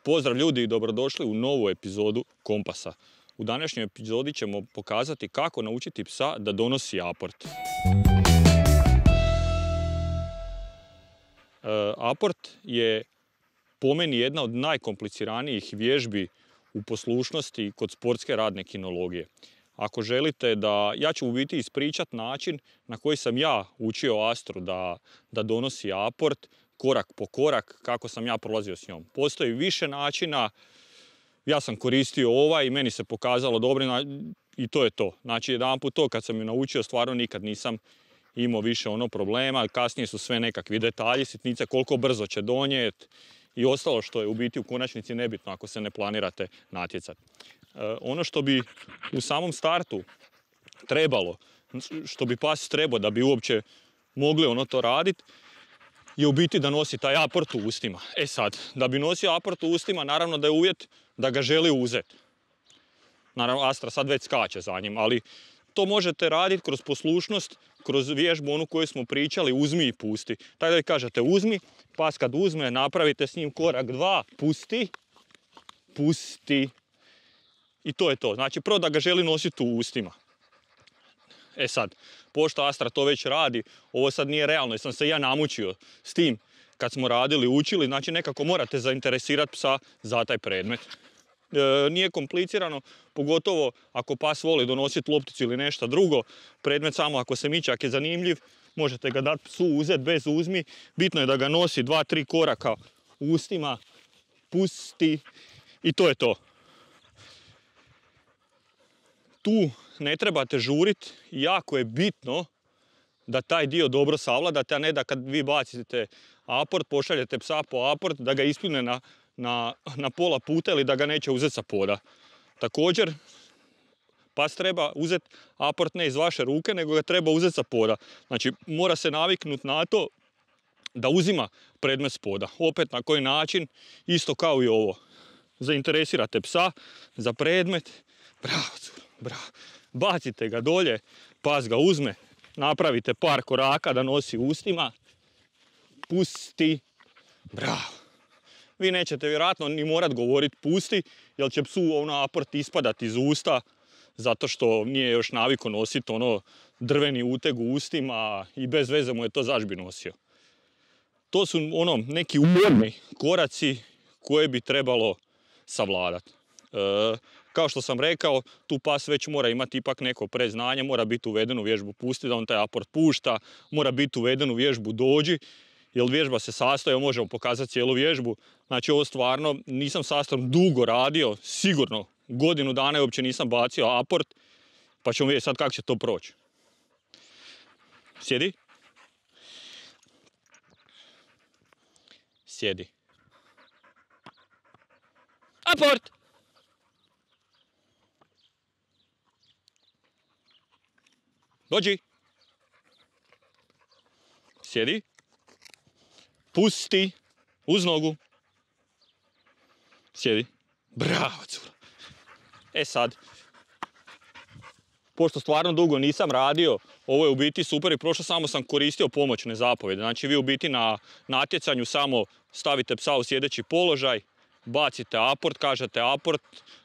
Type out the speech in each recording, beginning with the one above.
Pozdrav ljudi i dobrodošli u novu epizodu Kompasa. U današnjoj epizodi ćemo pokazati kako naučiti psa da donosi aport. Aport je po meni jedna od najkompliciranijih vježbi u poslušnosti kod sportske radne kinologije. Ako želite ja ću u biti ispričati način na koji sam ja učio Astru da donosi aport, korak po korak, kako sam ja prolazio s njom. Postoji više načina, ja sam koristio ovaj i meni se pokazalo dobro i to je to. Znači, jedanput to kad sam ju naučio, stvarno nikad nisam imao više problema. Kasnije su sve nekakvi detalji, sitnice, koliko brzo će donijeti i ostalo što je u biti u konačnici nebitno ako se ne planirate natjecati. Ono što bi u samom startu trebalo, što bi pas trebao da bi uopće mogli to raditi, je u biti da nosi taj aport u ustima. E sad, da bi nosio aport u ustima, naravno da je uvjet da ga želi uzeti. Naravno, Astra sad već skače za njim, ali to možete raditi kroz poslušnost, kroz vježbu onu koju smo pričali, uzmi i pusti. Tako da vi kažete uzmi, pas kad uzme, napravite s njim korak 2, pusti, pusti. I to je to. Znači, prvo da ga želi nositi u ustima. E sad, pošto Astra to već radi, ovo sad nije realno jer sam se ja namučio s tim kad smo radili, učili, znači nekako morate zainteresirati psa za taj predmet. Nije komplicirano, pogotovo ako pas voli donositi lopticu ili nešto drugo, predmet samo ako se miče, ako je zanimljiv, možete ga dati psu uzeti bez uzmi, bitno je da ga nosi 2-3 koraka u ustima, pusti i to je to. Tu ne trebate žuriti, jako je bitno da taj dio dobro savladate, a ne da kad vi bacite aport, pošaljete psa po aport, da ga ispljune na pola puta ili da ga neće uzeti sa poda. Također, pas treba uzeti aport ne iz vaše ruke, nego ga treba uzeti sa poda. Znači, mora se naviknuti na to da uzima predmet s poda. Opet na koji način, isto kao i ovo. Zainteresirate psa za predmet, bravo. Bacite ga dolje, pas ga uzme, napravite par koraka da nosi ustima, pusti, bravo. Vi nećete vjerojatno ni morat govoriti pusti, jer će psu aport ispadati iz usta, zato što nije još naviko nositi drveni uteg u ustima i bez veze mu je to zaš bi nosio. To su neki umorni koraci koje bi trebalo savladati. Kao što sam rekao, tu pas već mora imati ipak neko predznanje, mora biti uveden u vježbu pusti, da on taj aport pušta, mora biti uveden u vježbu dođi, jer vježba se sastoji, možemo pokazati cijelu vježbu. Znači, ovo stvarno nisam sastavno dugo radio, sigurno godinu dana uopće nisam bacio aport, pa ćemo vidjeti sad kako će to proći. Sjedi. Sjedi. Aport! Dođi. Sjedi. Pusti. Uz nogu. Sjedi. Bravo, cura. E sad, pošto stvarno dugo nisam radio, ovo je u biti super i prošlo, samo sam koristio pomoćne zapovjede. Znači, vi u biti na natjecanju samo stavite psa u sjedeći položaj, bacite aport, kažete aport,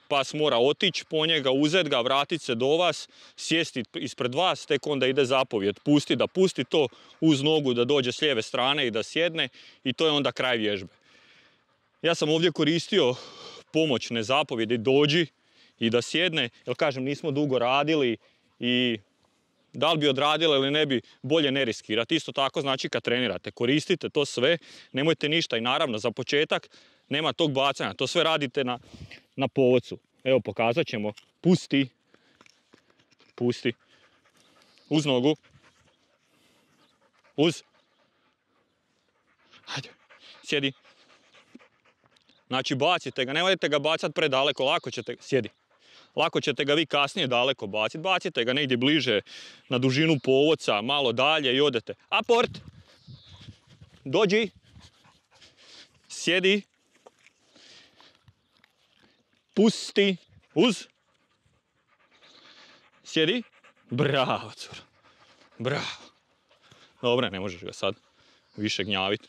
pas mora otići po njega, uzeti ga, vratiti se do vas, sjesti ispred vas, tek onda ide zapovjed. Pusti da pusti to uz nogu da dođe s lijeve strane i da sjedne i to je onda kraj vježbe. Ja sam ovdje koristio pomoćne zapovjede dođi i da sjedne, jer kažem nismo dugo radili i da li bi odradili ili ne bi, bolje ne riskirati. Isto tako znači kad trenirate, koristite to sve, nemojte ništa i naravno za početak nema tog bacanja, to sve radite na povodcu. Evo pokazat ćemo, pusti, pusti, uz nogu, uz, hajde, sjedi. Znači bacite ga, nemojte ga bacati predaleko, lako ćete, sjedi. Lako ćete ga vi kasnije daleko baciti, bacite ga negdje bliže na dužinu povodca, malo dalje i odete. Aport, dođi, sjedi, pusti, uz, sjedi, bravo cura, bravo. Dobro, ne možeš ga sad više gnjaviti.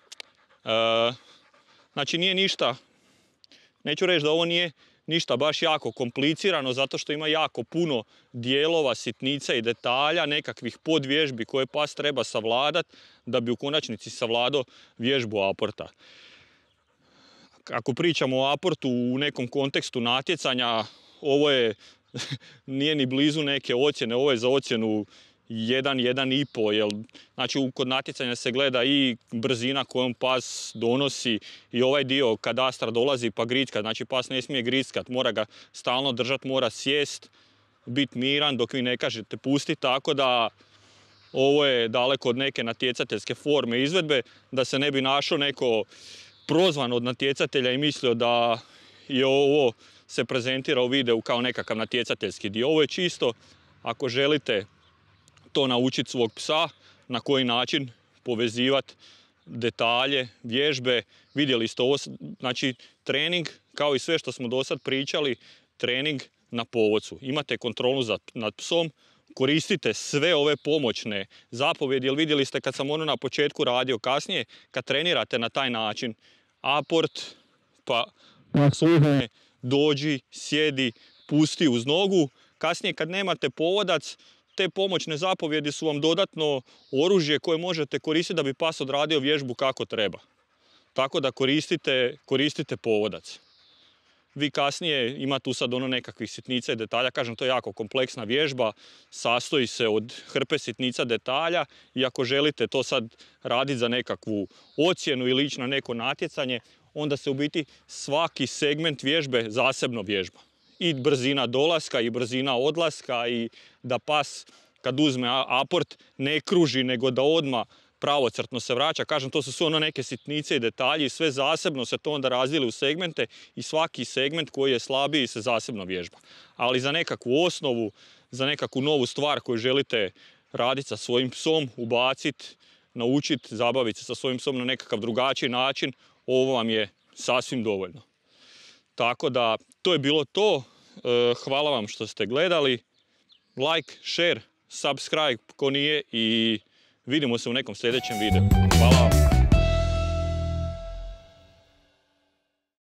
Znači nije ništa Neću reći da ovo nije ništa baš jako komplicirano, zato što ima jako puno dijelova, sitnica i detalja, nekakvih podvježbi koje pas treba savladati da bi u konačnici savladao vježbu aporta. Ako pričamo o aportu u nekom kontekstu natjecanja, ovo je nije ni blizu neke ocjene, ovo je za ocjenu 1,5, jer znači kod natjecanja se gleda i brzina kojom pas donosi i ovaj dio kad astra dolazi pa grickat, znači pas ne smije grickat, mora ga stalno držati, mora sjest, biti miran dok vi ne kažete pusti, tako da ovo je daleko od neke natjecateljske forme izvedbe, da se ne bi našao neko prozvan od natjecatelja i mislio da je ovo se prezentira u videu kao nekakav natjecateljski dio. Ovo je čisto ako želite to naučiti svog psa, na koji način povezivati detalje, vježbe. Vidjeli ste ovo, znači trening, kao i sve što smo do sad pričali, trening na povodcu. Imate kontrolu nad psom, koristite sve ove pomoćne zapovjedi, jer vidjeli ste kad sam ono na početku radio, kasnije kad trenirate na taj način, aport, pa sluhne, dođi, sjedi, pusti uz nogu, kasnije kad nemate povodac, te pomoćne zapovjedi su vam dodatno oružje koje možete koristiti da bi pas odradio vježbu kako treba. Tako da koristite povodac. Vi kasnije ima tu sad ono nekakvih sitnica i detalja, kažem to je jako kompleksna vježba, sastoji se od hrpe sitnica detalja i ako želite to sad raditi za nekakvu ocjenu ili ići na neko natjecanje, onda se u biti svaki segment vježbe zasebno vježba. I brzina dolaska i brzina odlaska i da pas kad uzme aport ne kruži nego da odmah pravocrtno se vraća. Kažem, to su sve ono neke sitnice i detalji, sve zasebno se to onda razdijeli u segmente i svaki segment koji je slabiji se zasebno vježba. Ali za nekakvu osnovu, za nekakvu novu stvar koju želite raditi sa svojim psom, ubaciti, naučiti, zabaviti se sa svojim psom na nekakav drugačiji način, ovo vam je sasvim dovoljno. Tako da, to je bilo to. Hvala vam što ste gledali. Like, share, subscribe ko nije i vidimo se u nekom sljedećem videu. Hvala vam.